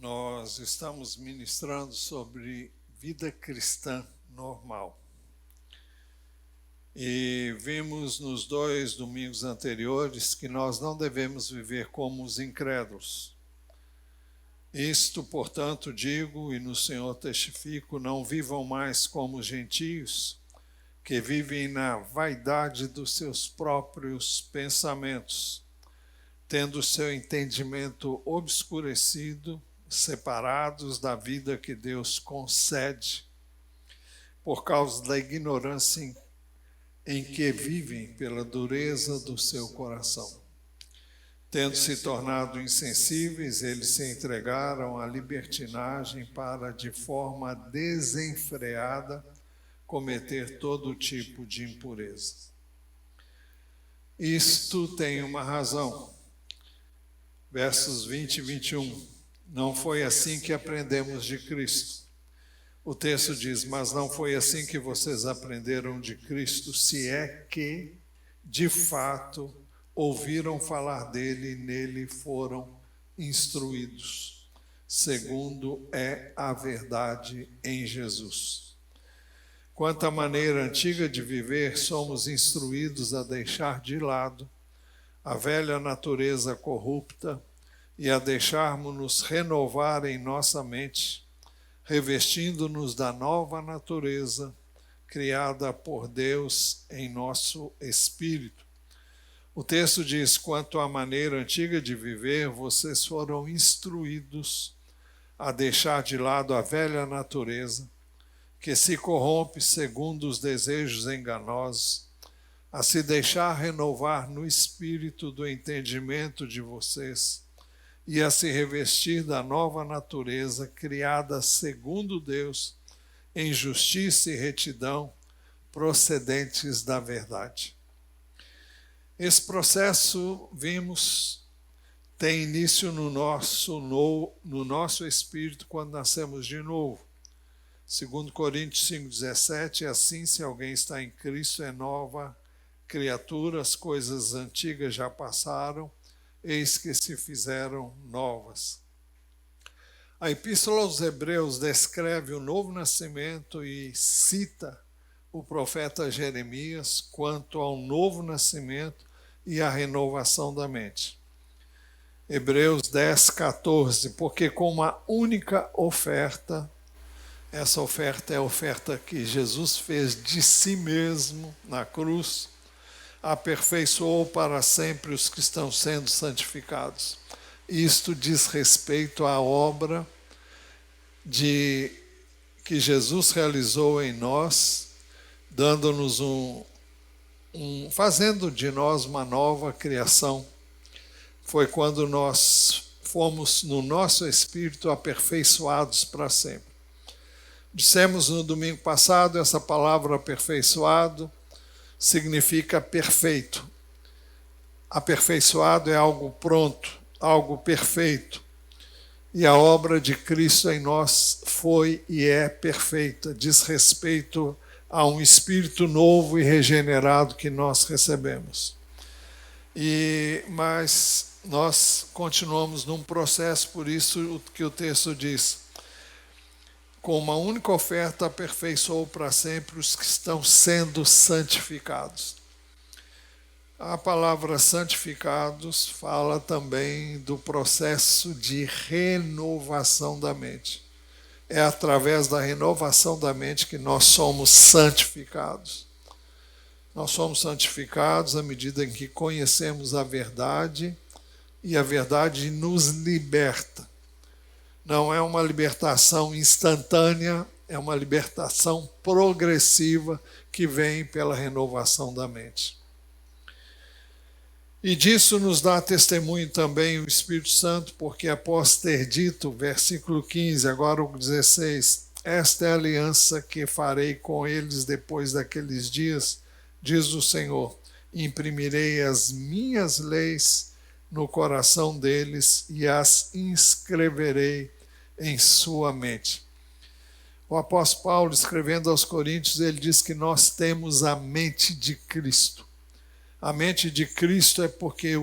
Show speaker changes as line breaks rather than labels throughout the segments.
Nós estamos ministrando sobre vida cristã normal. E vimos nos 2 domingos anteriores que nós não devemos viver como os incrédulos. Isto, portanto, digo e no Senhor testifico, não vivam mais como os gentios, que vivem na vaidade dos seus próprios pensamentos, tendo seu entendimento obscurecido, separados da vida que Deus concede, por causa da ignorância em que vivem pela dureza do seu coração. Tendo se tornado insensíveis, eles se entregaram à libertinagem para, de forma desenfreada, cometer todo tipo de impureza. Isto tem uma razão. Versos 20 e 21. Não foi assim que aprendemos de Cristo. O texto diz, mas não foi assim que vocês aprenderam de Cristo, se é que, de fato, ouviram falar dele e nele foram instruídos, segundo é a verdade em Jesus. Quanto à maneira antiga de viver, somos instruídos a deixar de lado a velha natureza corrupta e a deixarmos-nos renovar em nossa mente, revestindo-nos da nova natureza criada por Deus em nosso espírito. O texto diz, quanto à maneira antiga de viver, vocês foram instruídos a deixar de lado a velha natureza, que se corrompe segundo os desejos enganosos, a se deixar renovar no espírito do entendimento de vocês, e a se revestir da nova natureza, criada segundo Deus, em justiça e retidão, procedentes da verdade. Esse processo, vimos, tem início no nosso espírito quando nascemos de novo. Segundo Coríntios 5,17, assim, se alguém está em Cristo, é nova criatura, as coisas antigas já passaram, eis que se fizeram novas. A Epístola aos Hebreus descreve o novo nascimento e cita o profeta Jeremias quanto ao novo nascimento e à renovação da mente. Hebreus 10:14, porque com uma única oferta, essa oferta é a oferta que Jesus fez de si mesmo na cruz, aperfeiçoou para sempre os que estão sendo santificados. Isto diz respeito à obra que Jesus realizou em nós, dando-nos fazendo de nós uma nova criação. Foi quando nós fomos no nosso espírito aperfeiçoados para sempre. Dissemos no domingo passado, essa palavra aperfeiçoado significa perfeito. Aperfeiçoado é algo pronto, algo perfeito. E a obra de Cristo em nós foi e é perfeita, diz respeito a um espírito novo e regenerado que nós recebemos. Mas nós continuamos num processo, por isso o que o texto diz. Com uma única oferta aperfeiçoou para sempre os que estão sendo santificados. A palavra santificados fala também do processo de renovação da mente. É através da renovação da mente que nós somos santificados. Nós somos santificados à medida em que conhecemos a verdade e a verdade nos liberta. Não é uma libertação instantânea, é uma libertação progressiva que vem pela renovação da mente. E disso nos dá testemunho também o Espírito Santo, porque após ter dito, versículo 15, agora o 16, esta é a aliança que farei com eles depois daqueles dias, diz o Senhor, imprimirei as minhas leis no coração deles e as inscreverei em sua mente. O apóstolo Paulo, escrevendo aos Coríntios, ele diz que nós temos a mente de Cristo. A mente de Cristo é porque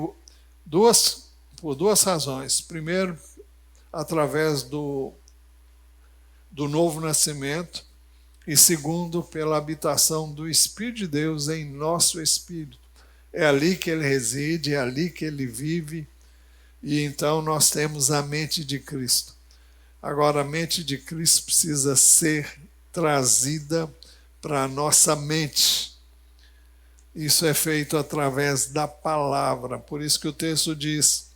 por duas razões. Primeiro, através do novo nascimento, e segundo, pela habitação do Espírito de Deus em nosso espírito. É ali que ele reside, é ali que ele vive, e então nós temos a mente de Cristo. Agora, a mente de Cristo precisa ser trazida para a nossa mente. Isso é feito através da palavra. Por isso que o texto diz: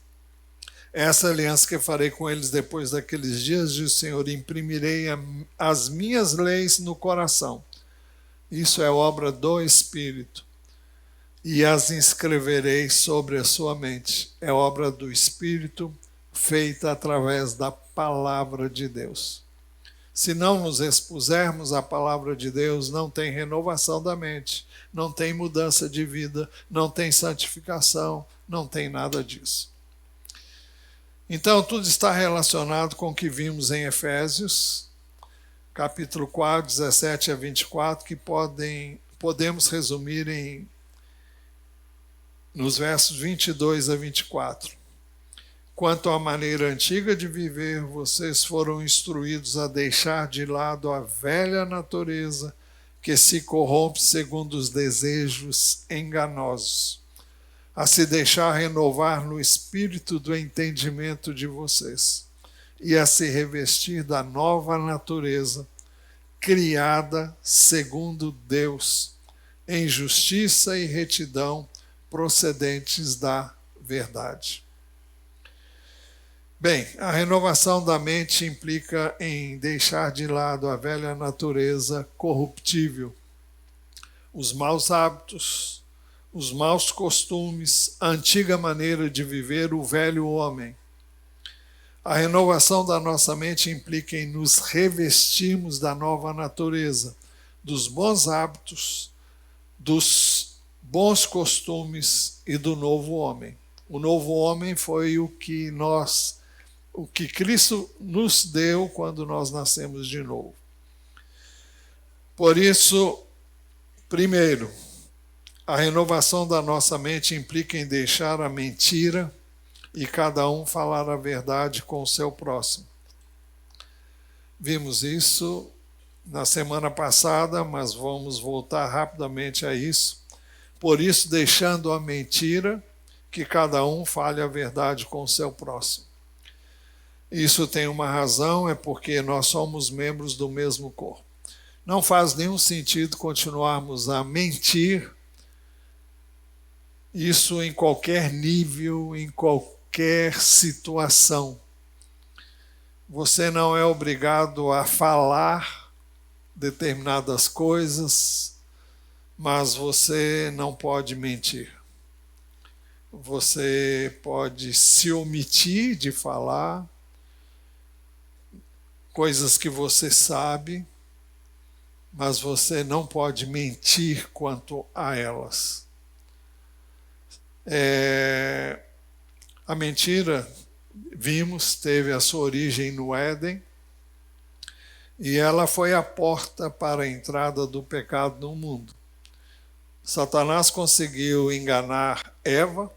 essa aliança que farei com eles depois daqueles dias, diz o Senhor, imprimirei as minhas leis no coração. Isso é obra do Espírito. E as inscreverei sobre a sua mente. É obra do Espírito, feita através da palavra de Deus. Se não nos expusermos à palavra de Deus, não tem renovação da mente, não tem mudança de vida, não tem santificação, não tem nada disso. Então, tudo está relacionado com o que vimos em Efésios, capítulo 4, 17 a 24, que podemos resumir nos versos 22 a 24. Quanto à maneira antiga de viver, vocês foram instruídos a deixar de lado a velha natureza que se corrompe segundo os desejos enganosos, a se deixar renovar no espírito do entendimento de vocês e a se revestir da nova natureza, criada segundo Deus, em justiça e retidão procedentes da verdade. Bem, a renovação da mente implica em deixar de lado a velha natureza corruptível, os maus hábitos, os maus costumes, a antiga maneira de viver, o velho homem. A renovação da nossa mente implica em nos revestirmos da nova natureza, dos bons hábitos, dos bons costumes e do novo homem. O novo homem foi o que Cristo nos deu quando nós nascemos de novo. Por isso, primeiro, a renovação da nossa mente implica em deixar a mentira e cada um falar a verdade com o seu próximo. Vimos isso na semana passada, mas vamos voltar rapidamente a isso. Por isso, deixando a mentira, que cada um fale a verdade com o seu próximo. Isso tem uma razão, é porque nós somos membros do mesmo corpo. Não faz nenhum sentido continuarmos a mentir, isso em qualquer nível, em qualquer situação. Você não é obrigado a falar determinadas coisas, mas você não pode mentir. Você pode se omitir de falar coisas que você sabe, mas você não pode mentir quanto a elas. A mentira, vimos, teve a sua origem no Éden, e ela foi a porta para a entrada do pecado no mundo. Satanás conseguiu enganar Eva,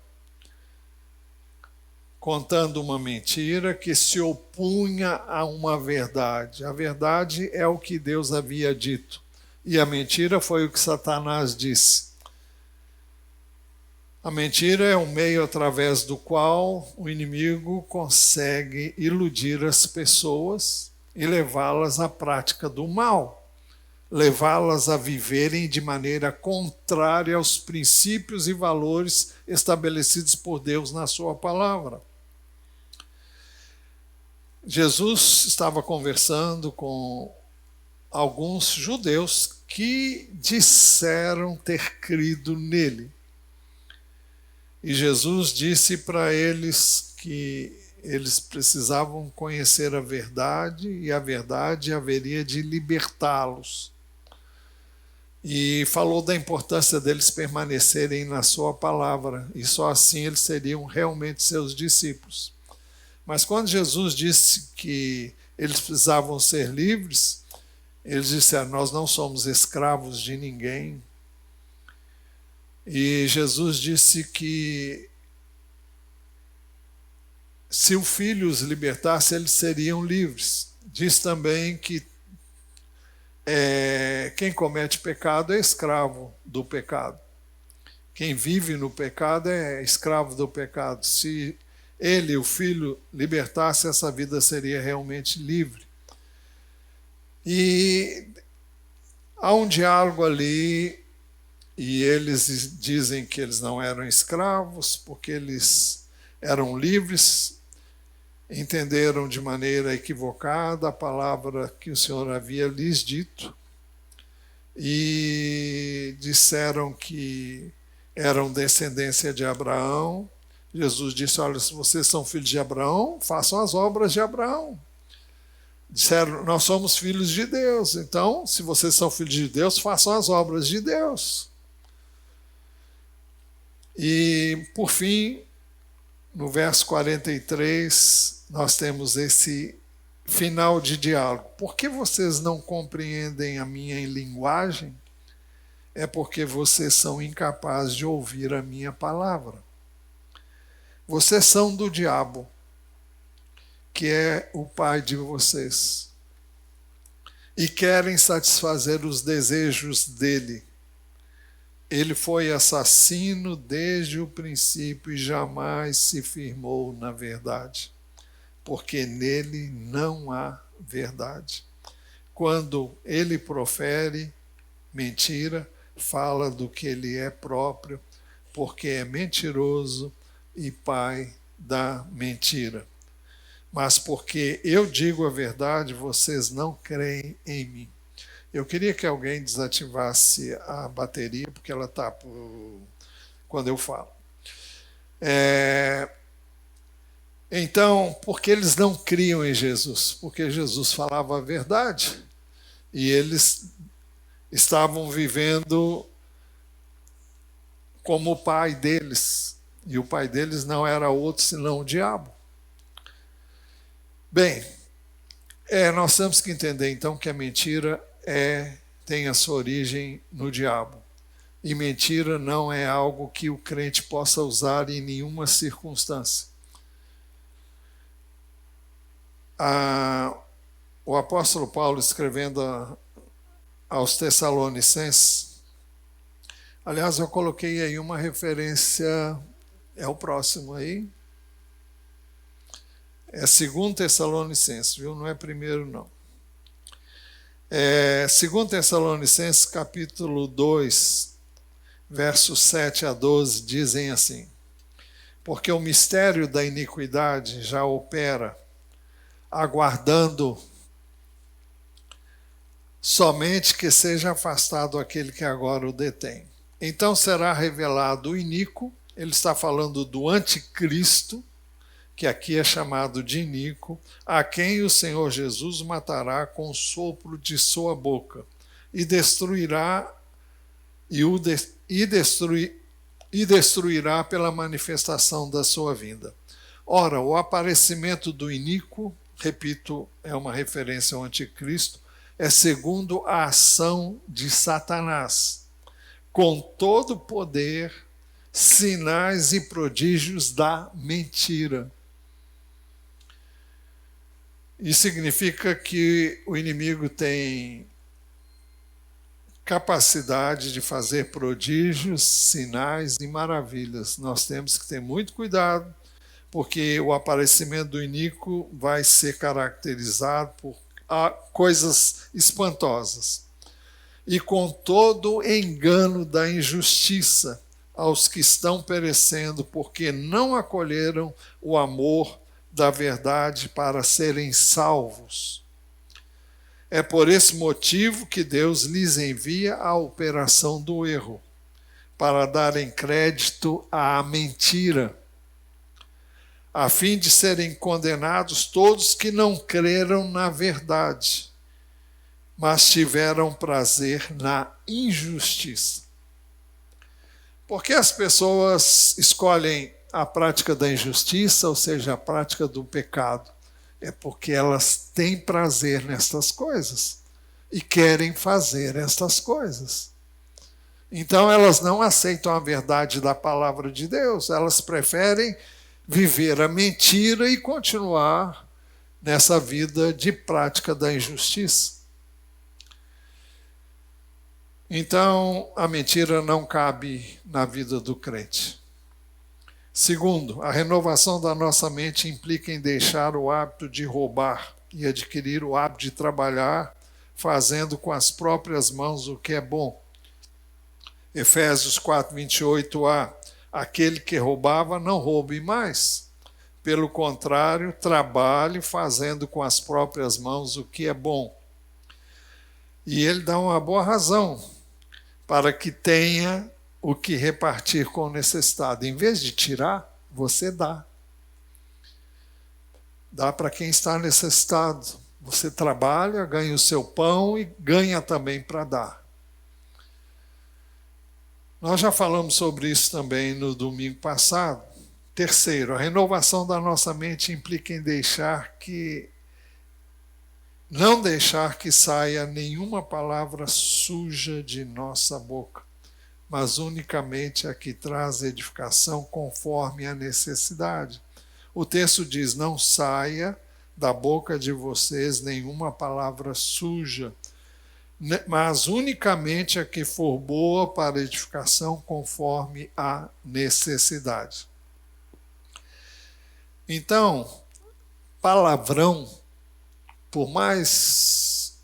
contando uma mentira que se opunha a uma verdade. A verdade é o que Deus havia dito, e a mentira foi o que Satanás disse. A mentira é um meio através do qual o inimigo consegue iludir as pessoas e levá-las à prática do mal, levá-las a viverem de maneira contrária aos princípios e valores estabelecidos por Deus na sua palavra. Jesus estava conversando com alguns judeus que disseram ter crido nele. E Jesus disse para eles que eles precisavam conhecer a verdade e a verdade haveria de libertá-los. E falou da importância deles permanecerem na sua palavra, e só assim eles seriam realmente seus discípulos. Mas quando Jesus disse que eles precisavam ser livres, eles disseram: nós não somos escravos de ninguém. E Jesus disse que se o Filho os libertasse, eles seriam livres. Diz também que quem comete pecado é escravo do pecado. Quem vive no pecado é escravo do pecado. Se ele, o Filho, libertasse, essa vida seria realmente livre. E há um diálogo ali, e eles dizem que eles não eram escravos, porque eles eram livres, entenderam de maneira equivocada a palavra que o Senhor havia lhes dito, e disseram que eram descendência de Abraão. Jesus disse: olha, se vocês são filhos de Abraão, façam as obras de Abraão. Disseram: nós somos filhos de Deus, então, se vocês são filhos de Deus, façam as obras de Deus. E, por fim, no verso 43, nós temos esse final de diálogo. Por que vocês não compreendem a minha linguagem? É porque vocês são incapazes de ouvir a minha palavra. Vocês são do diabo, que é o pai de vocês, e querem satisfazer os desejos dele. Ele foi assassino desde o princípio e jamais se firmou na verdade, porque nele não há verdade. Quando ele profere mentira, fala do que ele é próprio, porque é mentiroso e pai da mentira. Mas porque eu digo a verdade, vocês não creem em mim. Eu queria que alguém desativasse a bateria, porque ela está quando eu falo. Então, porque eles não criam em Jesus? Porque Jesus falava a verdade. E eles estavam vivendo como o pai deles. E o pai deles não era outro senão o diabo. Bem, nós temos que entender então que a mentira tem a sua origem no diabo. E mentira não é algo que o crente possa usar em nenhuma circunstância. O apóstolo Paulo, escrevendo aos Tessalonicenses, aliás, eu coloquei aí uma referência, é o próximo aí, é 2 Tessalonicenses, viu? Não é primeiro, não. 2 Tessalonicenses, capítulo 2, versos 7 a 12, dizem assim: porque o mistério da iniquidade já opera, aguardando somente que seja afastado aquele que agora o detém. Então será revelado o iníquo, ele está falando do anticristo, que aqui é chamado de iníquo, a quem o Senhor Jesus matará com o sopro de sua boca, e destruirá destruirá pela manifestação da sua vinda. Ora, o aparecimento do iníquo, repito, é uma referência ao anticristo, é segundo a ação de Satanás, com todo poder, sinais e prodígios da mentira. Isso significa que o inimigo tem capacidade de fazer prodígios, sinais e maravilhas. Nós temos que ter muito cuidado, porque o aparecimento do iníquo vai ser caracterizado por coisas espantosas. E com todo engano da injustiça aos que estão perecendo, porque não acolheram o amor da verdade para serem salvos. É por esse motivo que Deus lhes envia a operação do erro, para darem crédito à mentira, a fim de serem condenados todos que não creram na verdade, mas tiveram prazer na injustiça. Por que as pessoas escolhem a prática da injustiça, ou seja, a prática do pecado? É porque elas têm prazer nestas coisas e querem fazer estas coisas. Então elas não aceitam a verdade da palavra de Deus, elas preferem viver a mentira e continuar nessa vida de prática da injustiça. Então, a mentira não cabe na vida do crente. Segundo, a renovação da nossa mente implica em deixar o hábito de roubar e adquirir o hábito de trabalhar, fazendo com as próprias mãos o que é bom. Efésios 4:28a. Aquele que roubava, não roube mais. Pelo contrário, trabalhe fazendo com as próprias mãos o que é bom. E ele dá uma boa razão para que tenha o que repartir com o necessitado. Em vez de tirar, você dá. Dá para quem está necessitado. Você trabalha, ganha o seu pão e ganha também para dar. Nós já falamos sobre isso também no domingo passado. Terceiro, a renovação da nossa mente implica em não deixar que saia nenhuma palavra suja de nossa boca, mas unicamente a que traz edificação conforme a necessidade. O texto diz: não saia da boca de vocês nenhuma palavra suja, mas unicamente a que for boa para edificação conforme a necessidade. Então, palavrão, por mais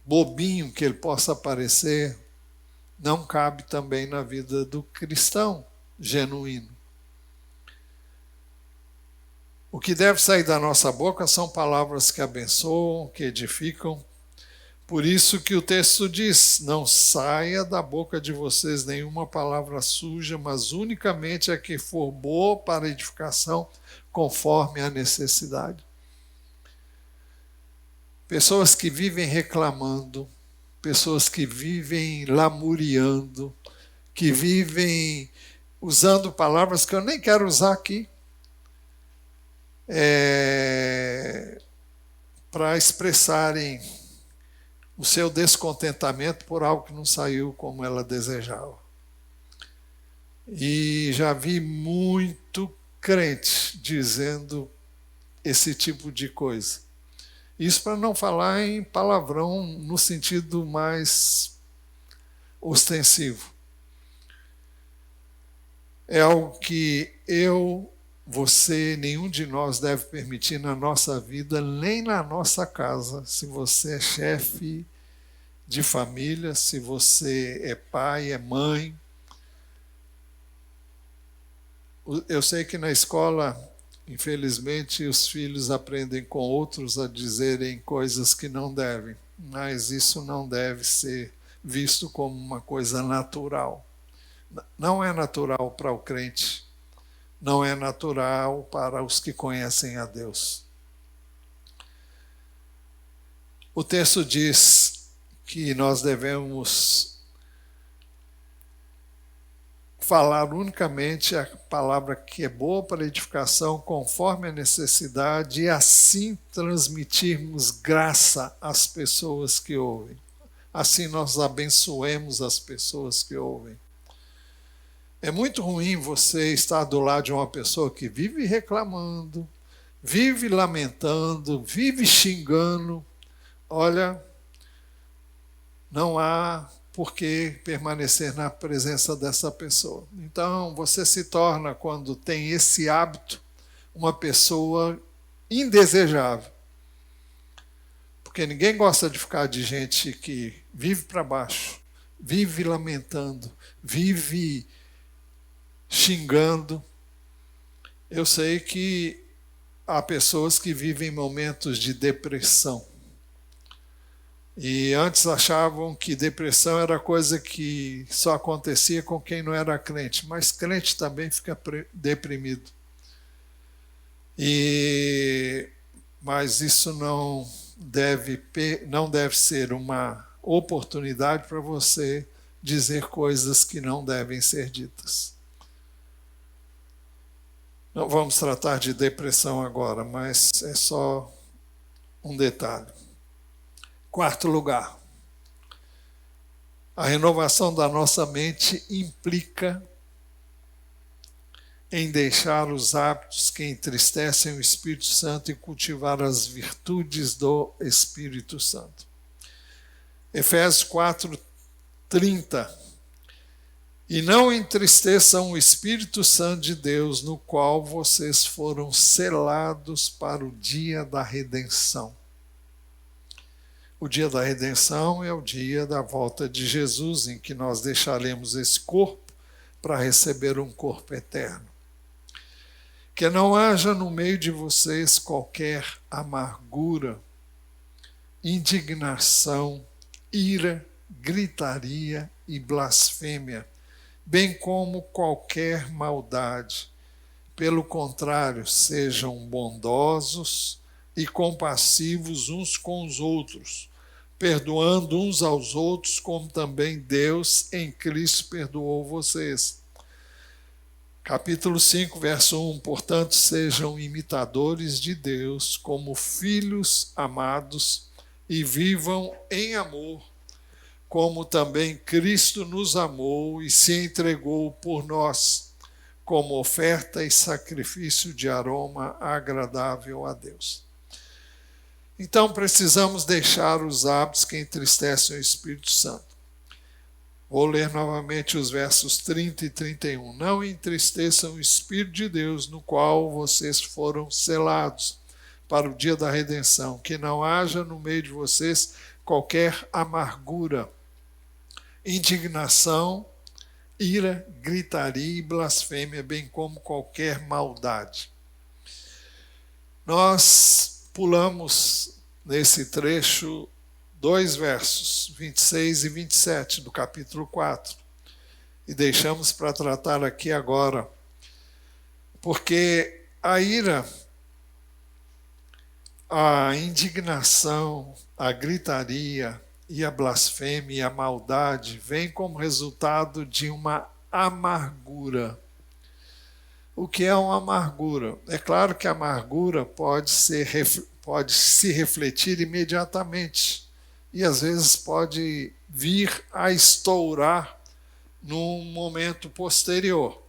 bobinho que ele possa parecer, não cabe também na vida do cristão genuíno. O que deve sair da nossa boca são palavras que abençoam, que edificam. Por isso que o texto diz: não saia da boca de vocês nenhuma palavra suja, mas unicamente a que for boa para edificação, conforme a necessidade. Pessoas que vivem reclamando, pessoas que vivem lamuriando, que vivem usando palavras que eu nem quero usar aqui, para expressarem o seu descontentamento por algo que não saiu como ela desejava. E já vi muito crente dizendo esse tipo de coisa. Isso para não falar em palavrão no sentido mais ostensivo. É algo que você, nenhum de nós deve permitir na nossa vida, nem na nossa casa. Se você é chefe de família, se você é pai, é mãe. Eu sei que na escola, infelizmente, os filhos aprendem com outros a dizerem coisas que não devem, mas isso não deve ser visto como uma coisa natural. Não é natural para o crente, não é natural para os que conhecem a Deus. O texto diz que nós devemos falar unicamente a palavra que é boa para edificação, conforme a necessidade, e assim transmitirmos graça às pessoas que ouvem. Assim nós abençoemos as pessoas que ouvem. É muito ruim você estar do lado de uma pessoa que vive reclamando, vive lamentando, vive xingando. Olha, não há por que permanecer na presença dessa pessoa. Então, você se torna, quando tem esse hábito, uma pessoa indesejável. Porque ninguém gosta de ficar de gente que vive para baixo, vive lamentando, vive xingando. Eu sei que há pessoas que vivem momentos de depressão. E antes achavam que depressão era coisa que só acontecia com quem não era crente, mas crente também fica deprimido. Mas isso não deve ser uma oportunidade para você dizer coisas que não devem ser ditas. Não vamos tratar de depressão agora, mas é só um detalhe. Quarto lugar, a renovação da nossa mente implica em deixar os hábitos que entristecem o Espírito Santo e cultivar as virtudes do Espírito Santo. Efésios 4:30. E não entristeçam o Espírito Santo de Deus, no qual vocês foram selados para o dia da redenção. O dia da redenção é o dia da volta de Jesus, em que nós deixaremos esse corpo para receber um corpo eterno. Que não haja no meio de vocês qualquer amargura, indignação, ira, gritaria e blasfêmia, bem como qualquer maldade. Pelo contrário, sejam bondosos e compassivos uns com os outros, perdoando uns aos outros, como também Deus em Cristo perdoou vocês. Capítulo 5, verso 1. Portanto, sejam imitadores de Deus como filhos amados e vivam em amor, como também Cristo nos amou e se entregou por nós, como oferta e sacrifício de aroma agradável a Deus. Então, precisamos deixar os hábitos que entristecem o Espírito Santo. Vou ler novamente os versos 30 e 31. Não entristeçam o Espírito de Deus, no qual vocês foram selados para o dia da redenção. Que não haja no meio de vocês qualquer amargura, indignação, ira, gritaria e blasfêmia, bem como qualquer maldade. Nós pulamos nesse trecho 2 versos, 26 e 27 do capítulo 4, e deixamos para tratar aqui agora, porque a ira, a indignação, a gritaria e a blasfêmia e a maldade vem como resultado de uma amargura. O que é uma amargura? É claro que a amargura pode se refletir imediatamente e às vezes pode vir a estourar num momento posterior.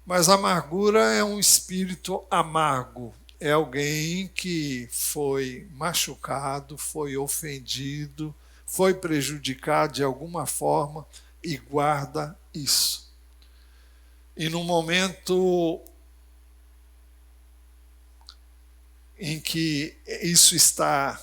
Mas a amargura é um espírito amargo, é alguém que foi machucado, foi ofendido, foi prejudicado de alguma forma e guarda isso. E no momento em que isso está...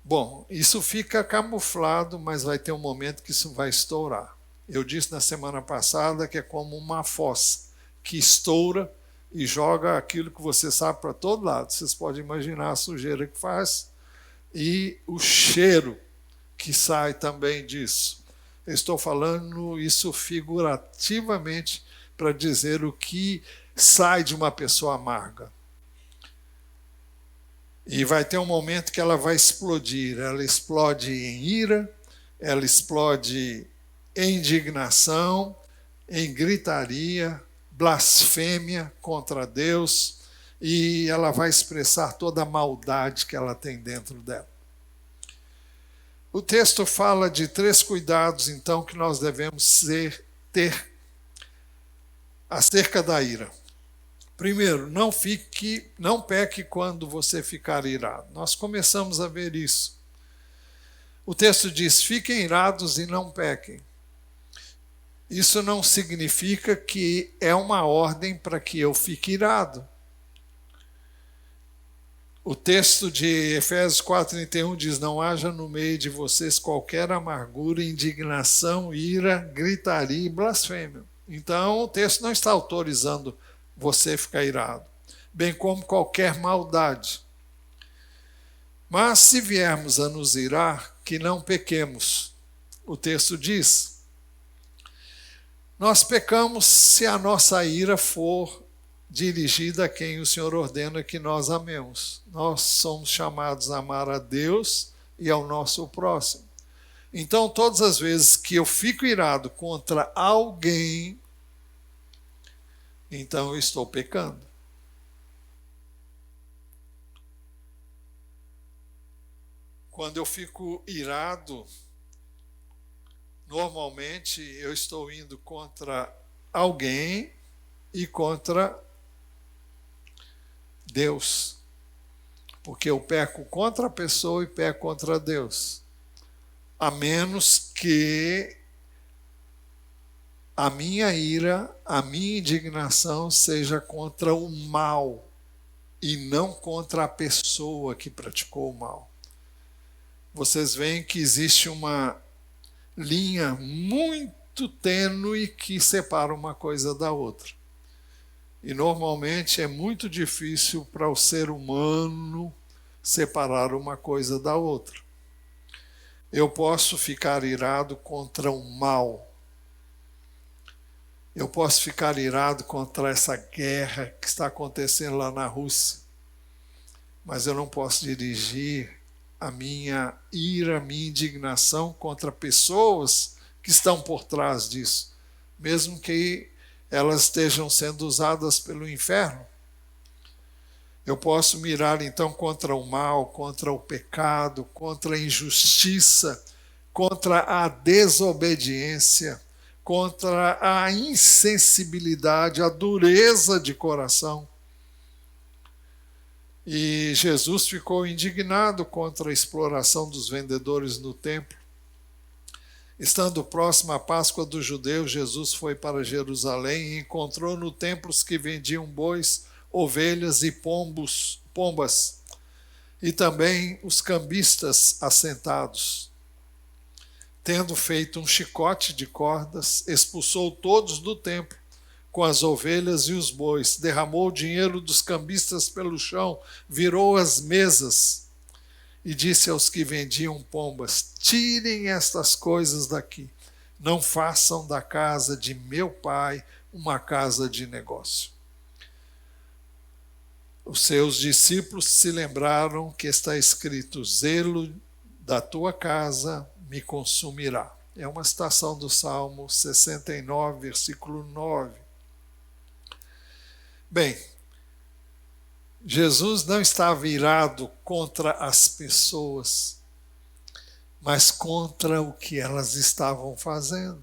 Bom, isso fica camuflado, mas vai ter um momento que isso vai estourar. Eu disse na semana passada que é como uma fossa que estoura e joga aquilo que você sabe para todo lado. Vocês podem imaginar a sujeira que faz e o cheiro que sai também disso. Eu estou falando isso figurativamente para dizer o que sai de uma pessoa amarga. E vai ter um momento que ela vai explodir. Ela explode em ira, ela explode em indignação, em gritaria, blasfêmia contra Deus, e ela vai expressar toda a maldade que ela tem dentro dela. O texto fala de 3 cuidados, então, que nós devemos ter acerca da ira. Primeiro, não peque quando você ficar irado. Nós começamos a ver isso. O texto diz: fiquem irados e não pequem. Isso não significa que é uma ordem para que eu fique irado. O texto de Efésios 4:31 diz: não haja no meio de vocês qualquer amargura, indignação, ira, gritaria e blasfêmia. Então o texto não está autorizando você ficar irado, bem como qualquer maldade. Mas se viermos a nos irar, que não pequemos. O texto diz: nós pecamos se a nossa ira for dirigida a quem o Senhor ordena que nós amemos. Nós somos chamados a amar a Deus e ao nosso próximo. Então, todas as vezes que eu fico irado contra alguém, então eu estou pecando. Quando eu fico irado Normalmente eu estou indo contra alguém e contra Deus, porque eu peco contra a pessoa e peco contra Deus, a menos que a minha ira, a minha indignação seja contra o mal e não contra a pessoa que praticou o mal. Vocês veem que existe uma linha muito tênue que separa uma coisa da outra. E normalmente é muito difícil para o ser humano separar uma coisa da outra. Eu posso ficar irado contra o mal. Eu posso ficar irado contra essa guerra que está acontecendo lá na Rússia. Mas eu não posso dirigir a minha ira, a minha indignação contra pessoas que estão por trás disso, mesmo que elas estejam sendo usadas pelo inferno. Eu posso mirar então contra o mal, contra o pecado, contra a injustiça, contra a desobediência, contra a insensibilidade, a dureza de coração. E Jesus ficou indignado contra a exploração dos vendedores no templo. Estando próximo à Páscoa dos judeus, Jesus foi para Jerusalém e encontrou no templo os que vendiam bois, ovelhas e pombas, e também os cambistas assentados. Tendo feito um chicote de cordas, expulsou todos do templo com as ovelhas e os bois, derramou o dinheiro dos cambistas pelo chão, virou as mesas e disse aos que vendiam pombas: tirem estas coisas daqui, não façam da casa de meu pai uma casa de negócio. Os seus discípulos se lembraram que está escrito: zelo da tua casa me consumirá. É uma citação do Salmo 69, versículo 9. Bem, Jesus não estava irado contra as pessoas, mas contra o que elas estavam fazendo.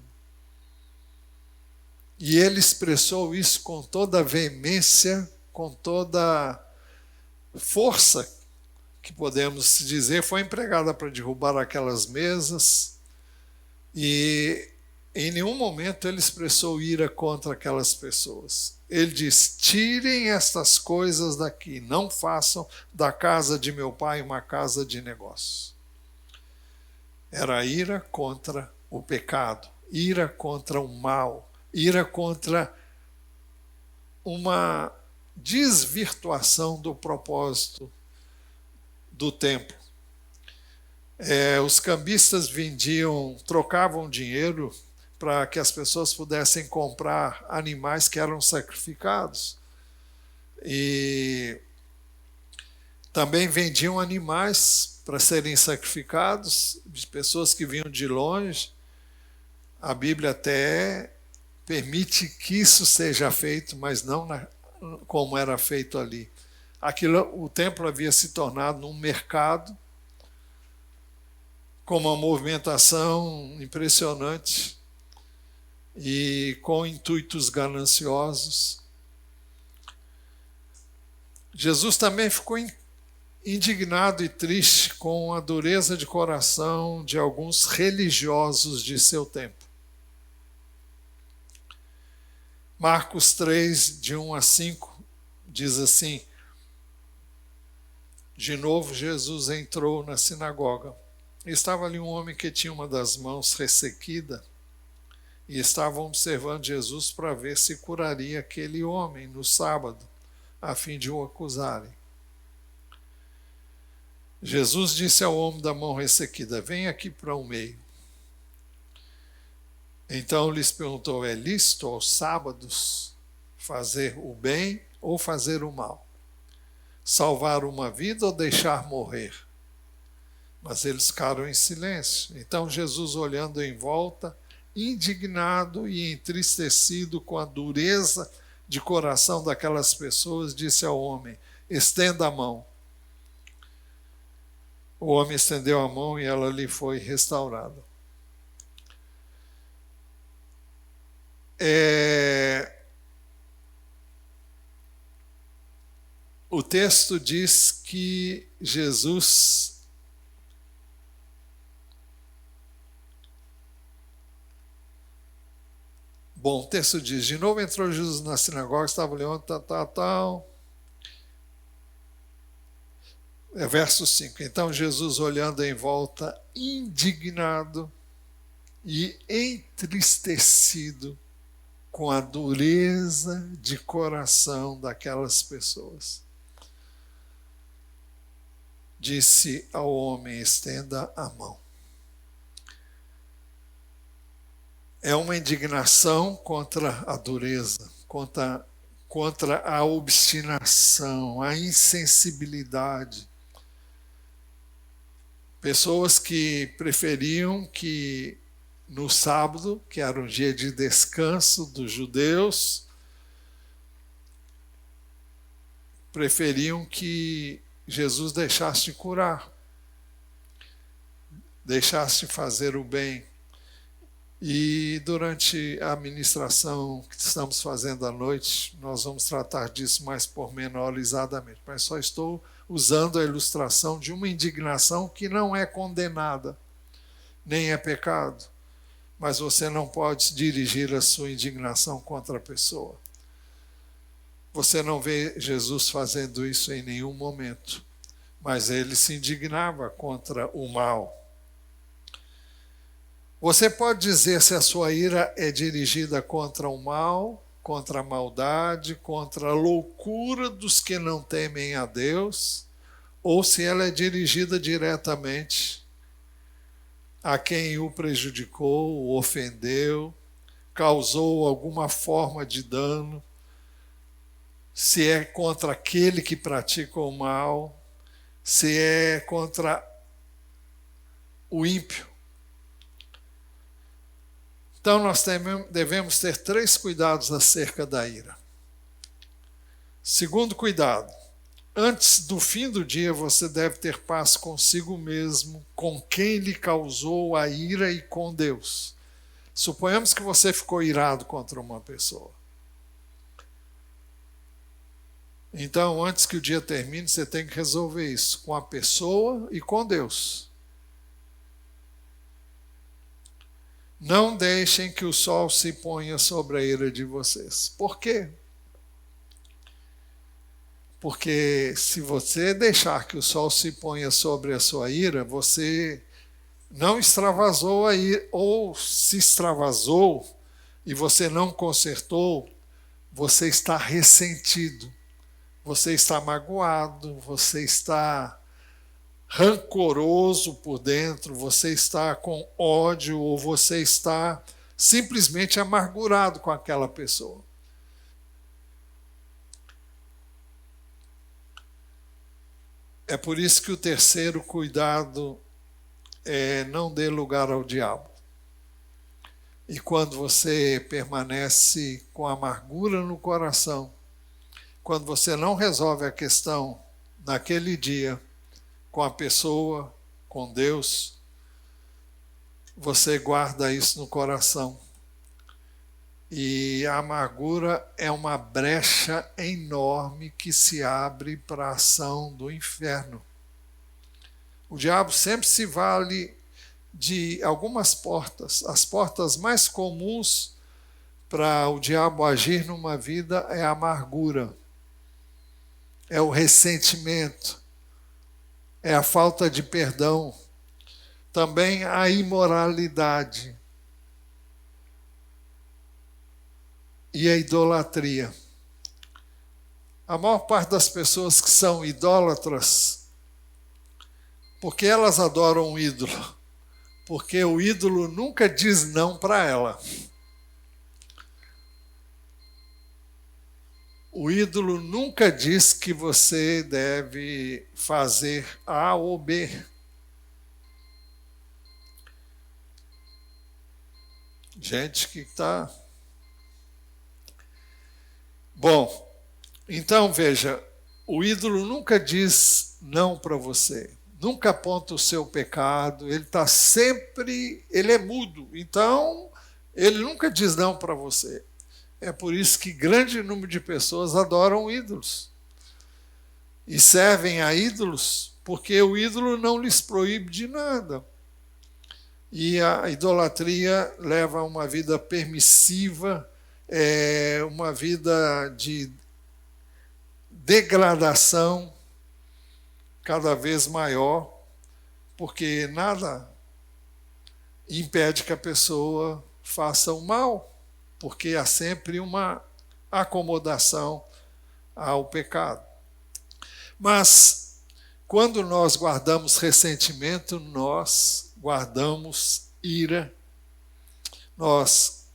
E ele expressou isso com toda a veemência, com toda a força, que podemos dizer, foi empregada para derrubar aquelas mesas, e em nenhum momento ele expressou ira contra aquelas pessoas. Ele diz: tirem estas coisas daqui, não façam da casa de meu pai uma casa de negócios. Era ira contra o pecado, ira contra o mal, ira contra uma desvirtuação do propósito do templo. Os cambistas trocavam dinheiro para que as pessoas pudessem comprar animais que eram sacrificados. E também vendiam animais para serem sacrificados, de pessoas que vinham de longe. A Bíblia até permite que isso seja feito, mas não como era feito ali. O templo havia se tornado um mercado, com uma movimentação impressionante e com intuitos gananciosos. Jesus também ficou indignado e triste com a dureza de coração de alguns religiosos de seu tempo. Marcos 3, de 1 a 5, diz assim: de novo Jesus entrou na sinagoga. Estava ali um homem que tinha uma das mãos ressequida, e estavam observando Jesus para ver se curaria aquele homem no sábado, a fim de o acusarem. Jesus disse ao homem da mão ressequida: vem aqui para o meio. Então lhes perguntou: é lícito aos sábados fazer o bem ou fazer o mal? Salvar uma vida ou deixar morrer? Mas eles ficaram em silêncio. Então Jesus, olhando em volta, indignado e entristecido com a dureza de coração daquelas pessoas, disse ao homem: estenda a mão. O homem estendeu a mão e ela lhe foi restaurada. O texto diz que Jesus o texto diz, de novo entrou Jesus na sinagoga, estava leão, tal. Verso 5. Então Jesus, olhando em volta, indignado e entristecido com a dureza de coração daquelas pessoas, disse ao homem, estenda a mão. É uma indignação contra a dureza, contra a obstinação, a insensibilidade. Pessoas que preferiam que no sábado, que era um dia de descanso dos judeus, preferiam que Jesus deixasse de curar, deixasse de fazer o bem. E durante a ministração que estamos fazendo à noite, nós vamos tratar disso mais pormenorizadamente. Mas só estou usando a ilustração de uma indignação que não é condenada, nem é pecado. Mas você não pode dirigir a sua indignação contra a pessoa. Você não vê Jesus fazendo isso em nenhum momento. Mas ele se indignava contra o mal. Você pode dizer se a sua ira é dirigida contra o mal, contra a maldade, contra a loucura dos que não temem a Deus, ou se ela é dirigida diretamente a quem o prejudicou, o ofendeu, causou alguma forma de dano, se é contra aquele que pratica o mal, se é contra o ímpio. Então nós devemos ter 3 cuidados acerca da ira. Segundo cuidado, antes do fim do dia você deve ter paz consigo mesmo, com quem lhe causou a ira e com Deus. Suponhamos que você ficou irado contra uma pessoa. Então, antes que o dia termine, você tem que resolver isso com a pessoa e com Deus. Não deixem que o sol se ponha sobre a ira de vocês. Por quê? Porque se você deixar que o sol se ponha sobre a sua ira, você não extravasou a ira, ou se extravasou e você não consertou, você está ressentido, você está magoado, você está rancoroso por dentro, você está com ódio ou você está simplesmente amargurado com aquela pessoa. É por isso que o terceiro cuidado é não dê lugar ao diabo. E quando você permanece com amargura no coração, quando você não resolve a questão naquele dia, com a pessoa, com Deus, você guarda isso no coração. E a amargura é uma brecha enorme que se abre para a ação do inferno. O diabo sempre se vale de algumas portas. As portas mais comuns para o diabo agir numa vida é a amargura, é o ressentimento, é a falta de perdão, também a imoralidade e a idolatria. A maior parte das pessoas que são idólatras, porque elas adoram um ídolo? Porque o ídolo nunca diz não para ela. O ídolo nunca diz que você deve fazer A ou B. Gente que está... Bom, então veja, o ídolo nunca diz não para você, nunca aponta o seu pecado, ele está sempre, ele é mudo, então ele nunca diz não para você. É por isso que grande número de pessoas adoram ídolos. E servem a ídolos porque o ídolo não lhes proíbe de nada. E a idolatria leva a uma vida permissiva, uma vida de degradação cada vez maior, porque nada impede que a pessoa faça o mal, porque há sempre uma acomodação ao pecado. Mas, quando nós guardamos ressentimento, nós guardamos ira, nós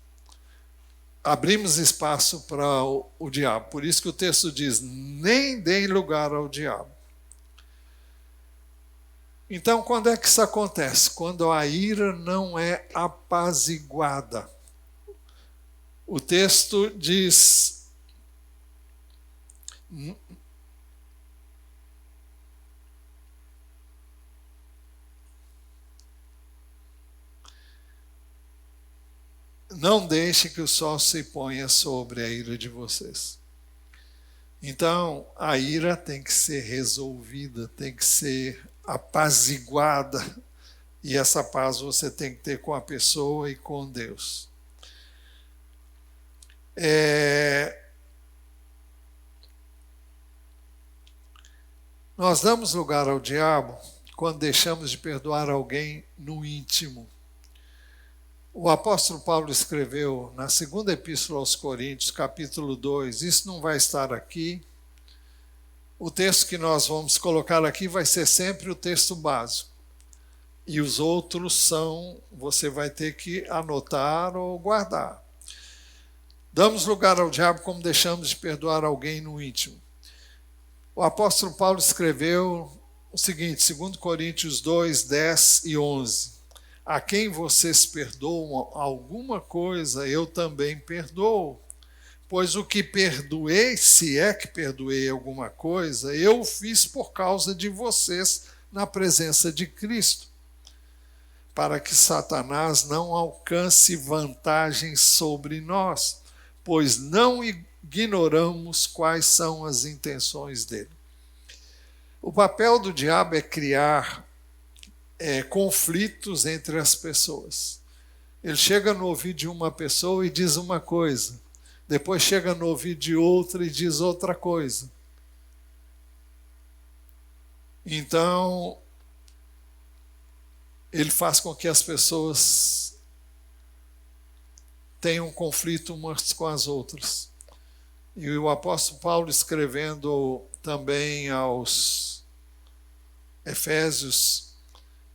abrimos espaço para o diabo. Por isso que o texto diz, nem deem lugar ao diabo. Então, quando é que isso acontece? Quando a ira não é apaziguada. O texto diz, não deixe que o sol se ponha sobre a ira de vocês. Então, a ira tem que ser resolvida, tem que ser apaziguada. E essa paz você tem que ter com a pessoa e com Deus. Nós damos lugar ao diabo quando deixamos de perdoar alguém no íntimo. O apóstolo Paulo escreveu na segunda epístola aos Coríntios, capítulo 2, isso não vai estar aqui. O texto que nós vamos colocar aqui vai ser sempre o texto básico. E os outros você vai ter que anotar ou guardar. Damos lugar ao diabo como deixamos de perdoar alguém no íntimo. O apóstolo Paulo escreveu o seguinte, 2 Coríntios 2, 10 e 11. A quem vocês perdoam alguma coisa, eu também perdoo. Pois o que perdoei, se é que perdoei alguma coisa, eu fiz por causa de vocês na presença de Cristo, para que Satanás não alcance vantagem sobre nós, pois não ignoramos quais são as intenções dele. O papel do diabo é criar conflitos entre as pessoas. Ele chega no ouvido de uma pessoa e diz uma coisa, depois chega no ouvido de outra e diz outra coisa. Então, ele faz com que as pessoas tenham conflito umas com as outras. E o apóstolo Paulo, escrevendo também aos Efésios,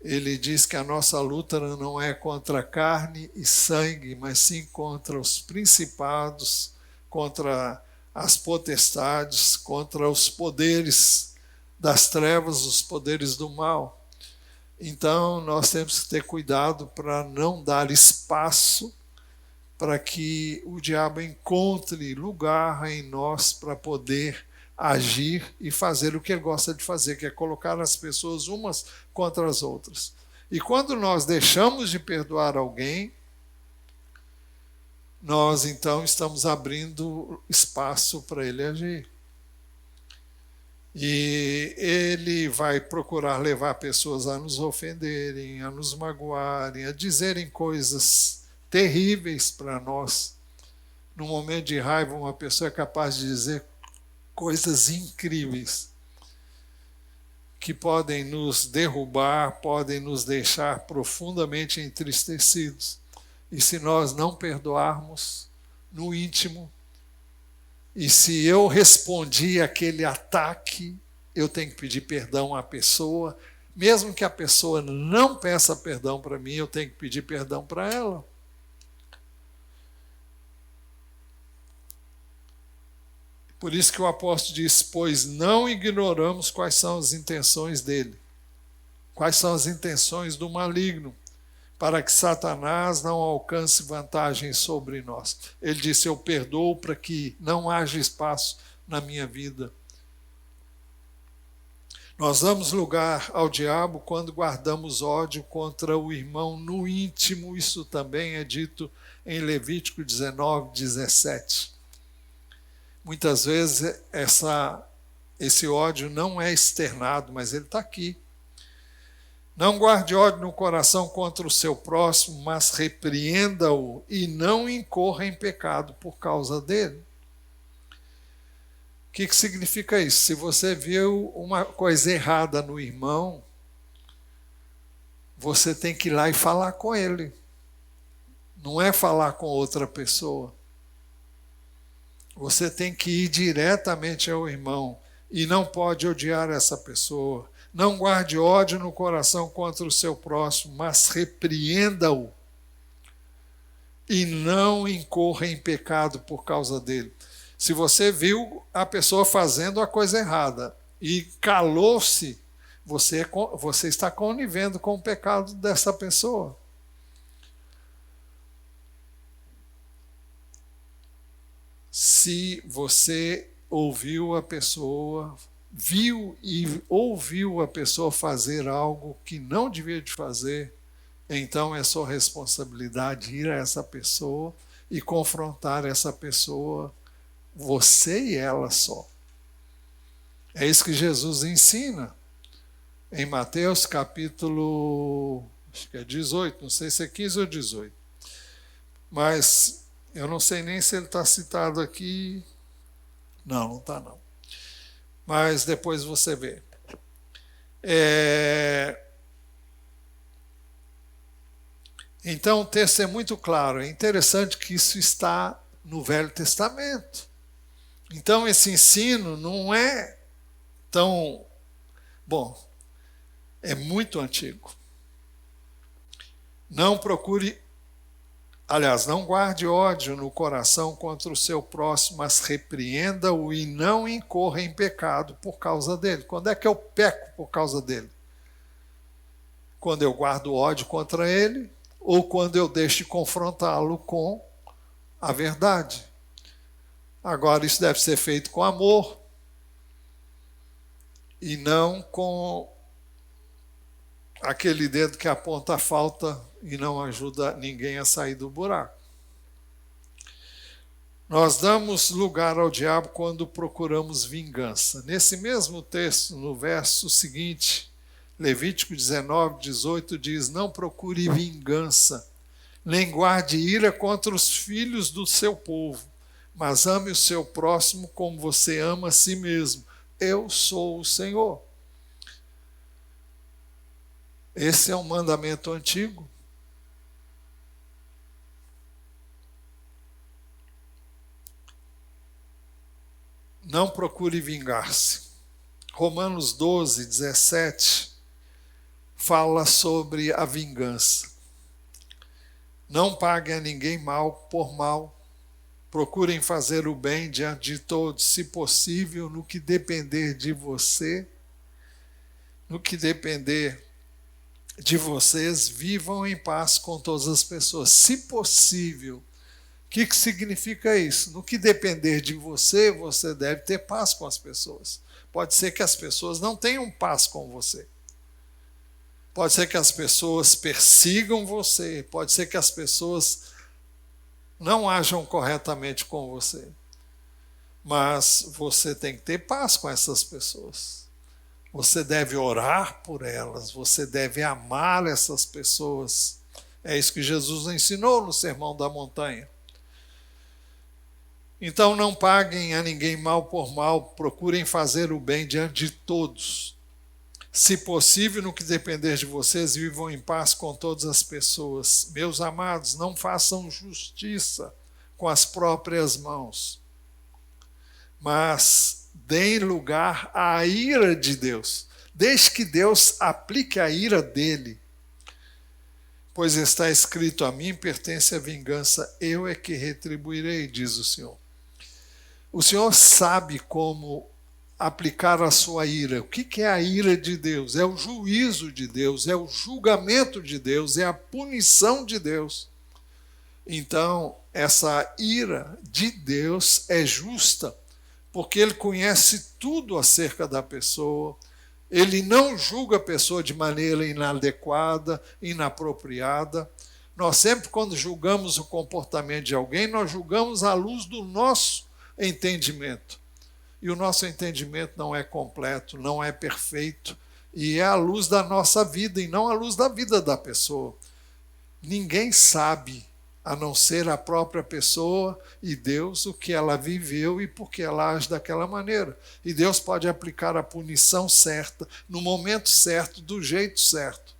ele diz que a nossa luta não é contra carne e sangue, mas sim contra os principados, contra as potestades, contra os poderes das trevas, os poderes do mal. Então, nós temos que ter cuidado para não dar espaço para que o diabo encontre lugar em nós para poder agir e fazer o que ele gosta de fazer, que é colocar as pessoas umas contra as outras. E quando nós deixamos de perdoar alguém, nós então estamos abrindo espaço para ele agir. E ele vai procurar levar pessoas a nos ofenderem, a nos magoarem, a dizerem coisas terríveis para nós. No momento de raiva, uma pessoa é capaz de dizer coisas incríveis que podem nos derrubar, podem nos deixar profundamente entristecidos. E se nós não perdoarmos no íntimo, e se eu respondi aquele ataque, eu tenho que pedir perdão à pessoa, mesmo que a pessoa não peça perdão para mim, eu tenho que pedir perdão para ela. Por isso que o apóstolo diz, pois não ignoramos quais são as intenções dele, quais são as intenções do maligno, para que Satanás não alcance vantagem sobre nós. Ele disse, eu perdoo para que não haja espaço na minha vida. Nós damos lugar ao diabo quando guardamos ódio contra o irmão no íntimo. Isso também é dito em Levítico 19, 17. Muitas vezes esse ódio não é externado, mas ele está aqui. Não guarde ódio no coração contra o seu próximo, mas repreenda-o e não incorra em pecado por causa dele. O que significa isso? Se você viu uma coisa errada no irmão, você tem que ir lá e falar com ele. Não é falar com outra pessoa. Você tem que ir diretamente ao irmão e não pode odiar essa pessoa. Não guarde ódio no coração contra o seu próximo, mas repreenda-o e não incorra em pecado por causa dele. Se você viu a pessoa fazendo a coisa errada e calou-se, você está conivendo com o pecado dessa pessoa. Se você ouviu a pessoa, viu e ouviu a pessoa fazer algo que não devia de fazer, então é sua responsabilidade ir a essa pessoa e confrontar essa pessoa, você e ela só. É isso que Jesus ensina em Mateus capítulo, acho que é 18, não sei se é 15 ou 18. Mas eu não sei nem se ele está citado aqui. Não está não. Mas depois você vê. Então o texto é muito claro. É interessante que isso está no Velho Testamento. Então esse ensino não é tão bom. É muito antigo. Não guarde ódio no coração contra o seu próximo, mas repreenda-o e não incorra em pecado por causa dele. Quando é que eu peco por causa dele? Quando eu guardo ódio contra ele ou quando eu deixo de confrontá-lo com a verdade. Agora, isso deve ser feito com amor e não com aquele dedo que aponta a falta e não ajuda ninguém a sair do buraco. Nós damos lugar ao diabo quando procuramos vingança. Nesse mesmo texto, no verso seguinte, Levítico 19, 18 diz: não procure vingança, nem guarde ira contra os filhos do seu povo, mas ame o seu próximo como você ama a si mesmo. Eu sou o Senhor. Esse é um mandamento antigo. Não procure vingar-se. Romanos 12, 17 fala sobre a vingança. Não paguem a ninguém mal por mal. Procurem fazer o bem diante de todos, se possível, no que depender de você, no que depender de vocês, vivam em paz com todas as pessoas. Se possível. O que significa isso? No que depender de você, você deve ter paz com as pessoas. Pode ser que as pessoas não tenham paz com você. Pode ser que as pessoas persigam você. Pode ser que as pessoas não ajam corretamente com você. Mas você tem que ter paz com essas pessoas. Você deve orar por elas. Você deve amar essas pessoas. É isso que Jesus ensinou no Sermão da Montanha. Então não paguem a ninguém mal por mal, procurem fazer o bem diante de todos. Se possível, no que depender de vocês, vivam em paz com todas as pessoas. Meus amados, não façam justiça com as próprias mãos, mas deem lugar à ira de Deus. Deixe que Deus aplique a ira dele. Pois está escrito: a mim pertence a vingança, eu é que retribuirei, diz o Senhor. O Senhor sabe como aplicar a sua ira. O que é a ira de Deus? É o juízo de Deus, é o julgamento de Deus, é a punição de Deus. Então, essa ira de Deus é justa, porque Ele conhece tudo acerca da pessoa, Ele não julga a pessoa de maneira inadequada, inapropriada. Nós sempre, quando julgamos o comportamento de alguém, nós julgamos à luz do nosso entendimento. E o nosso entendimento não é completo, não é perfeito, e é à luz da nossa vida e não à luz da vida da pessoa. Ninguém sabe, a não ser a própria pessoa e Deus, o que ela viveu e por que ela age daquela maneira. E Deus pode aplicar a punição certa, no momento certo, do jeito certo.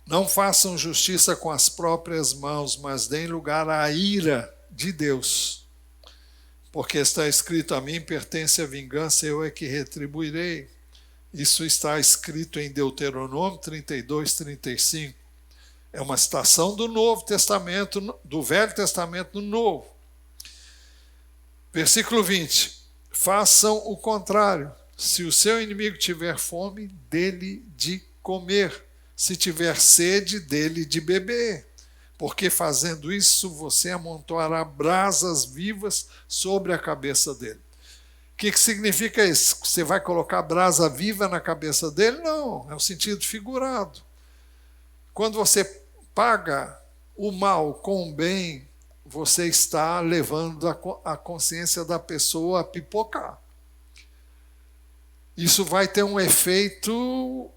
Não façam justiça com as próprias mãos, mas deem lugar à ira de Deus. Porque está escrito: a mim pertence a vingança, eu é que retribuirei. Isso está escrito em Deuteronômio 32, 35. É uma citação do Novo Testamento, do Velho Testamento no Novo. Versículo 20. Façam o contrário. Se o seu inimigo tiver fome, dê-lhe de comer. Se tiver sede, dê-lhe de beber. Porque fazendo isso, você amontoará brasas vivas sobre a cabeça dele. O que significa isso? Você vai colocar brasa viva na cabeça dele? Não, é um sentido figurado. Quando você paga o mal com o bem, você está levando a consciência da pessoa a pipocar. Isso vai ter um efeito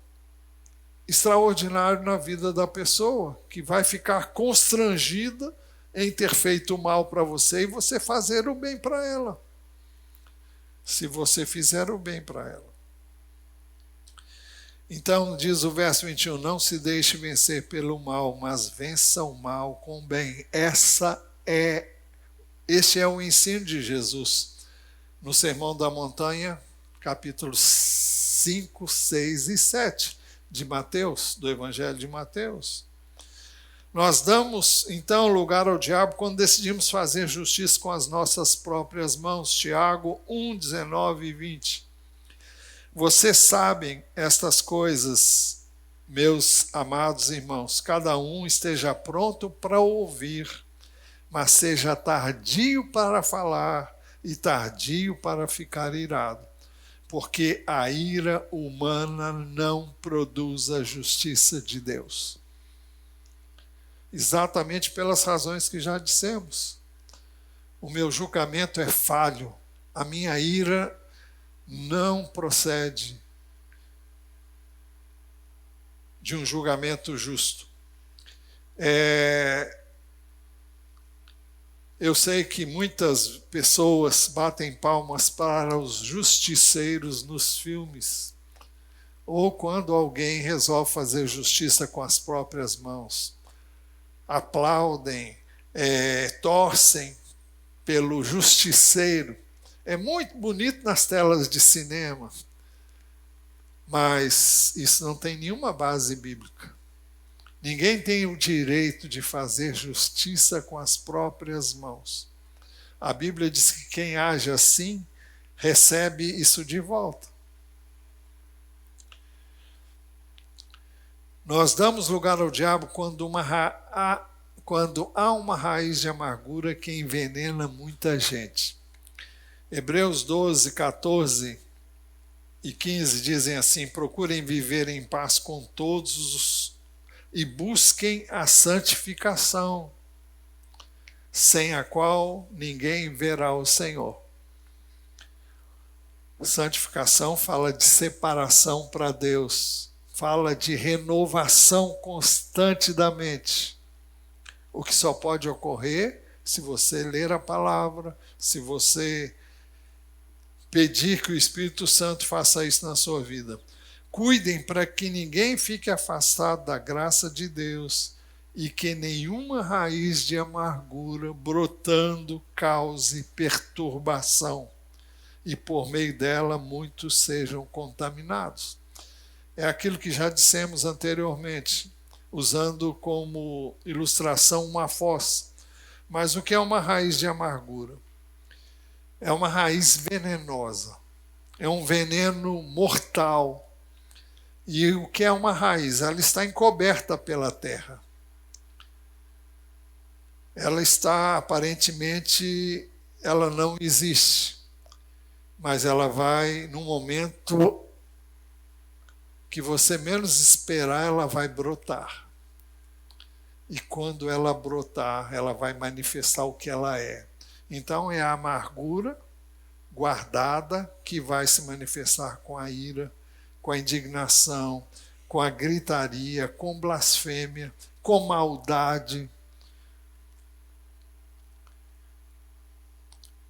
extraordinário na vida da pessoa, que vai ficar constrangida em ter feito o mal para você e você fazer o bem para ela. Se você fizer o bem para ela. Então, diz o verso 21, não se deixe vencer pelo mal, mas vença o mal com o bem. Este é o ensino de Jesus. No Sermão da Montanha, capítulos 5, 6 e 7 de Mateus, do Evangelho de Mateus. Nós damos, então, lugar ao diabo quando decidimos fazer justiça com as nossas próprias mãos. Tiago 1, 19 e 20. Vocês sabem estas coisas, meus amados irmãos. Cada um esteja pronto para ouvir, mas seja tardio para falar e tardio para ficar irado. Porque a ira humana não produz a justiça de Deus. Exatamente pelas razões que já dissemos. O meu julgamento é falho, a minha ira não procede de um julgamento justo. Eu sei que muitas pessoas batem palmas para os justiceiros nos filmes, ou quando alguém resolve fazer justiça com as próprias mãos. Aplaudem, torcem pelo justiceiro. É muito bonito nas telas de cinema, mas isso não tem nenhuma base bíblica. Ninguém tem o direito de fazer justiça com as próprias mãos. A Bíblia diz que quem age assim, recebe isso de volta. Nós damos lugar ao diabo quando há uma raiz de amargura que envenena muita gente. Hebreus 12, 14 e 15 dizem assim: procurem viver em paz com todos e busquem a santificação, sem a qual ninguém verá o Senhor. Santificação fala de separação para Deus, fala de renovação constante da mente. O que só pode ocorrer se você ler a palavra, se você pedir que o Espírito Santo faça isso na sua vida. Cuidem para que ninguém fique afastado da graça de Deus e que nenhuma raiz de amargura brotando cause perturbação e por meio dela muitos sejam contaminados. É aquilo que já dissemos anteriormente, usando como ilustração uma fossa. Mas o que é uma raiz de amargura? É uma raiz venenosa, é um veneno mortal. E o que é uma raiz? Ela está encoberta pela terra. Ela está, aparentemente, ela não existe. mas ela vai, num momento que você menos esperar, ela vai brotar. E quando ela brotar, ela vai manifestar o que ela é. Então é a amargura guardada que vai se manifestar com a ira, com a indignação, com a gritaria, com blasfêmia, com maldade.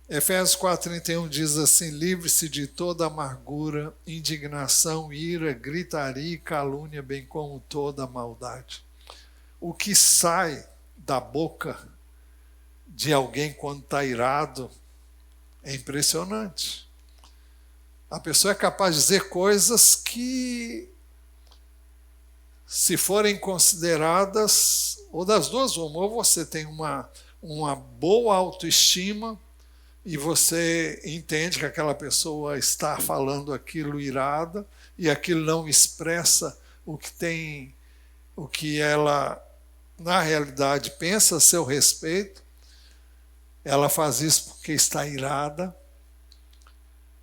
Efésios 4:31 diz assim: livre-se de toda amargura, indignação, ira, gritaria e calúnia, bem como toda maldade. O que sai da boca de alguém quando está irado é impressionante. A pessoa é capaz de dizer coisas que, se forem consideradas, ou das duas, ou você tem uma boa autoestima e você entende que aquela pessoa está falando aquilo irada e aquilo não expressa o que ela, na realidade, pensa a seu respeito. Ela faz isso porque está irada.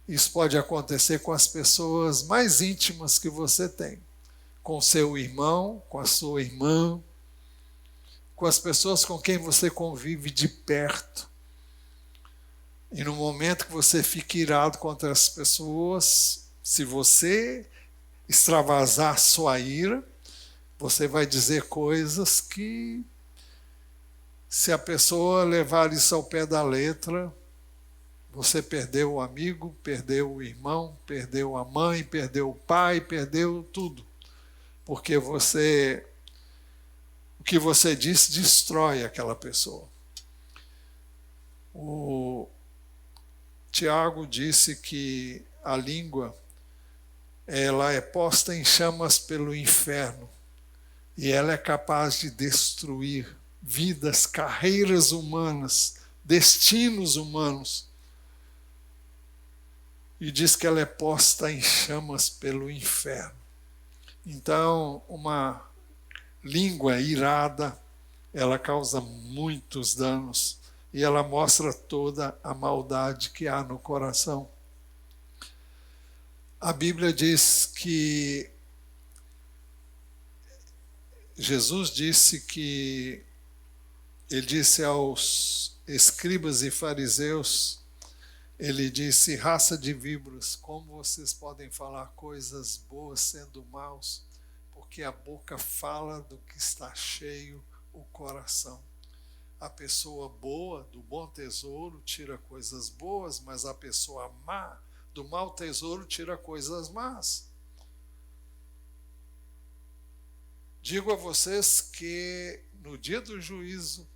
Isso pode acontecer com as pessoas mais íntimas que você tem. Com seu irmão, com a sua irmã, com as pessoas com quem você convive de perto. E no momento que você fica irado contra as pessoas, se você extravasar sua ira, você vai dizer coisas que, se a pessoa levar isso ao pé da letra, você perdeu o amigo, perdeu o irmão, perdeu a mãe, perdeu o pai, perdeu tudo. Porque o que você disse destrói aquela pessoa. O Tiago disse que a língua, ela é posta em chamas pelo inferno e ela é capaz de destruir vidas, carreiras humanas, destinos humanos. E diz que ela é posta em chamas pelo inferno. Então, uma língua irada, ela causa muitos danos e ela mostra toda a maldade que há no coração. A Bíblia diz que Jesus disse que ele disse aos escribas e fariseus, ele disse: raça de víboras, como vocês podem falar coisas boas sendo maus? Porque a boca fala do que está cheio o coração. A pessoa boa, do bom tesouro, tira coisas boas, mas a pessoa má, do mau tesouro, tira coisas más. Digo a vocês que no dia do juízo,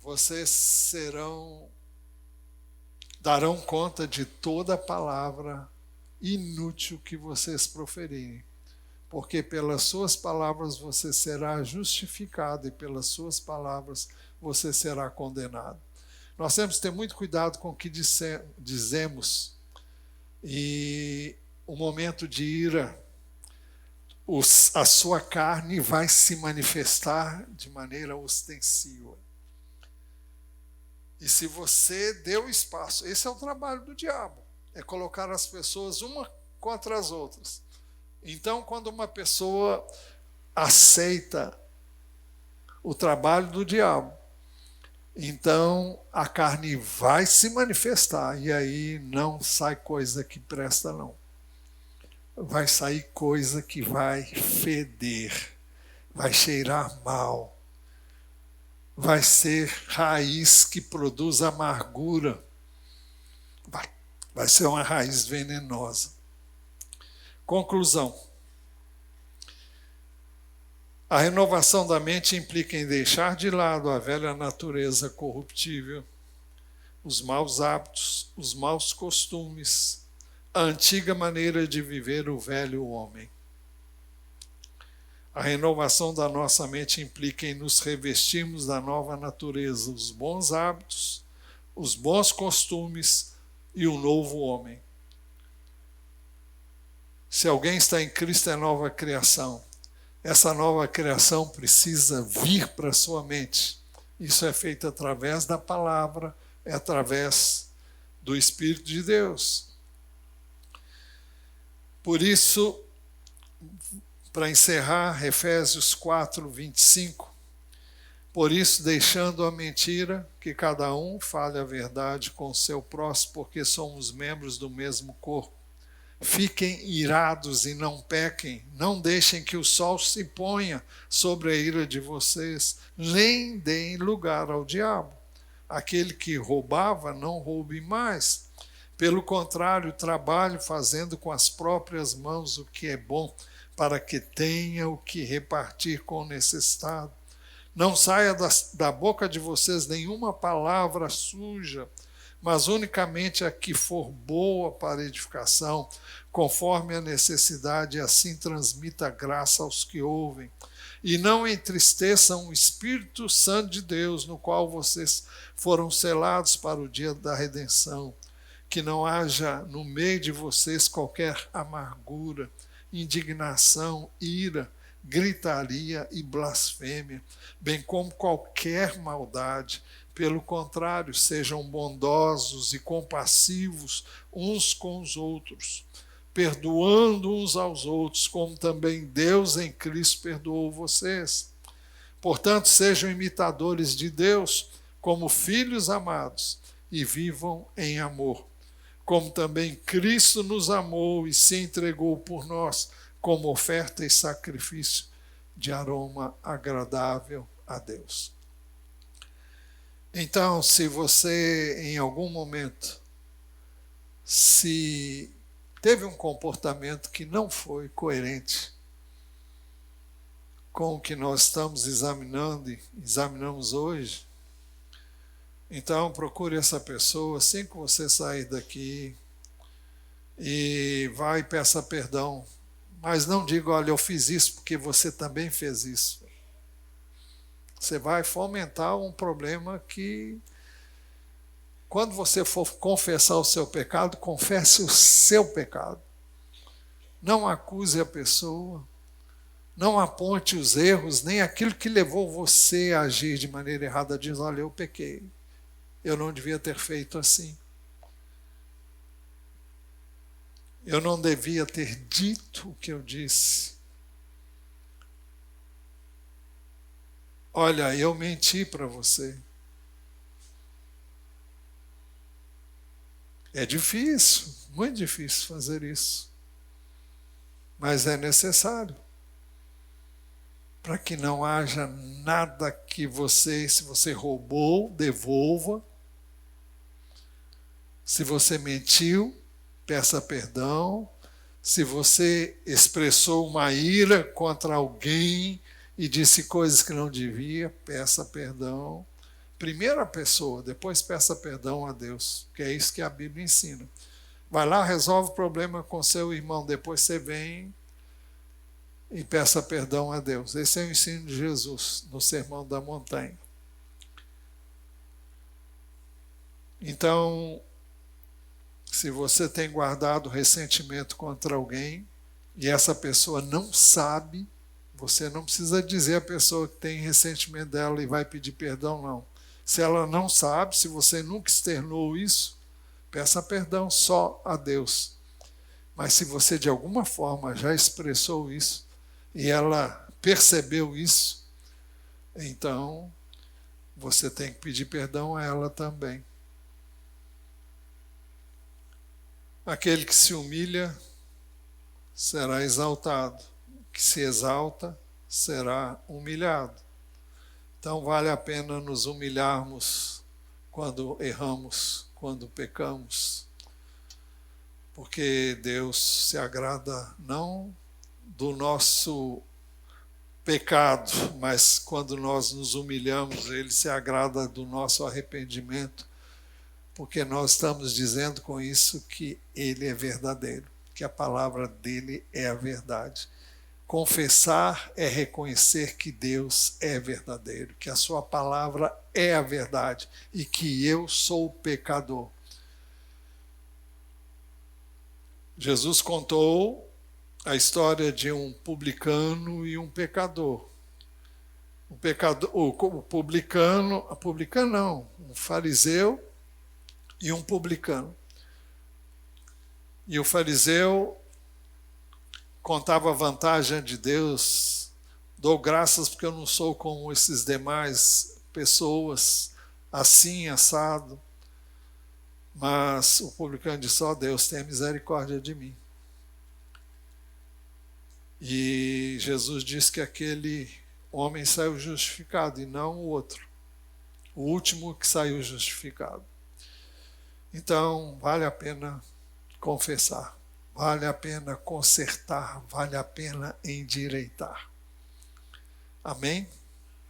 vocês darão conta de toda palavra inútil que vocês proferirem. Porque pelas suas palavras você será justificado e pelas suas palavras você será condenado. Nós temos que ter muito cuidado com o que dizemos. E o momento de ira, a sua carne vai se manifestar de maneira ostensiva. E se você deu espaço, esse é o trabalho do diabo, é colocar as pessoas uma contra as outras. Então, quando uma pessoa aceita o trabalho do diabo, então a carne vai se manifestar e aí não sai coisa que presta, não. Vai sair coisa que vai feder, vai cheirar mal, vai ser raiz que produz amargura, vai ser uma raiz venenosa. Conclusão. A renovação da mente implica em deixar de lado a velha natureza corruptível, os maus hábitos, os maus costumes, a antiga maneira de viver o velho homem. A renovação da nossa mente implica em nos revestirmos da nova natureza, os bons hábitos, os bons costumes e o novo homem. Se alguém está em Cristo, é nova criação. Essa nova criação precisa vir para a sua mente. Isso é feito através da palavra, é através do Espírito de Deus. Por isso, para encerrar, Efésios 4, 25, por isso, deixando a mentira, que cada um fale a verdade com o seu próximo, porque somos membros do mesmo corpo. Fiquem irados e não pequem, não deixem que o sol se ponha sobre a ira de vocês, nem deem lugar ao diabo. Aquele que roubava, não roube mais. Pelo contrário, trabalhe fazendo com as próprias mãos o que é bom, para que tenha o que repartir com o necessitado. Não saia da boca de vocês nenhuma palavra suja, mas unicamente a que for boa para edificação, conforme a necessidade, e assim transmita graça aos que ouvem. E não entristeçam o Espírito Santo de Deus, no qual vocês foram selados para o dia da redenção. Que não haja no meio de vocês qualquer amargura, indignação, ira, gritaria e blasfêmia, bem como qualquer maldade. Pelo contrário, sejam bondosos e compassivos uns com os outros, perdoando uns aos outros, como também Deus em Cristo perdoou vocês. Portanto, sejam imitadores de Deus, como filhos amados, e vivam em amor, como também Cristo nos amou e se entregou por nós, como oferta e sacrifício de aroma agradável a Deus. Então, se você em algum momento se teve um comportamento que não foi coerente com o que nós estamos examinando e examinamos hoje, então procure essa pessoa assim que você sair daqui e vai e peça perdão. Mas não diga, olha, eu fiz isso porque você também fez isso. Você vai fomentar um problema que, quando você for confessar o seu pecado, confesse o seu pecado. Não acuse a pessoa, não aponte os erros, nem aquilo que levou você a agir de maneira errada. Diz, olha, eu pequei, eu não devia ter feito assim. Eu não devia ter dito o que eu disse. Olha, eu menti para você. É difícil, muito difícil fazer isso. Mas é necessário. Para que não haja nada que você, se você roubou, devolva. Se você mentiu, peça perdão. Se você expressou uma ira contra alguém e disse coisas que não devia, peça perdão. Primeiro a pessoa, depois peça perdão a Deus, que é isso que a Bíblia ensina. Vai lá, resolve o problema com seu irmão, depois você vem e peça perdão a Deus. Esse é o ensino de Jesus no Sermão da Montanha. Então, se você tem guardado ressentimento contra alguém e essa pessoa não sabe, você não precisa dizer à pessoa que tem ressentimento dela e vai pedir perdão, não. Se ela não sabe, se você nunca externou isso, peça perdão só a Deus. Mas se você de alguma forma já expressou isso e ela percebeu isso, então você tem que pedir perdão a ela também. Aquele que se humilha será exaltado, que se exalta será humilhado. Então vale a pena nos humilharmos quando erramos, quando pecamos, porque Deus se agrada não do nosso pecado, mas quando nós nos humilhamos, Ele se agrada do nosso arrependimento, porque nós estamos dizendo com isso que Ele é verdadeiro, que a palavra dEle é a verdade. Confessar é reconhecer que Deus é verdadeiro, que a sua palavra é a verdade e que eu sou pecador. Jesus contou a história de um publicano e um pecador. Um fariseu e um publicano. E o fariseu contava a vantagem de Deus, dou graças porque eu não sou como esses demais pessoas, assim, assado. Mas o publicano disse, ó Deus, tenha misericórdia de mim. E Jesus disse que aquele homem saiu justificado e não o outro. O último que saiu justificado. Então, vale a pena confessar. Vale a pena consertar, vale a pena endireitar. Amém?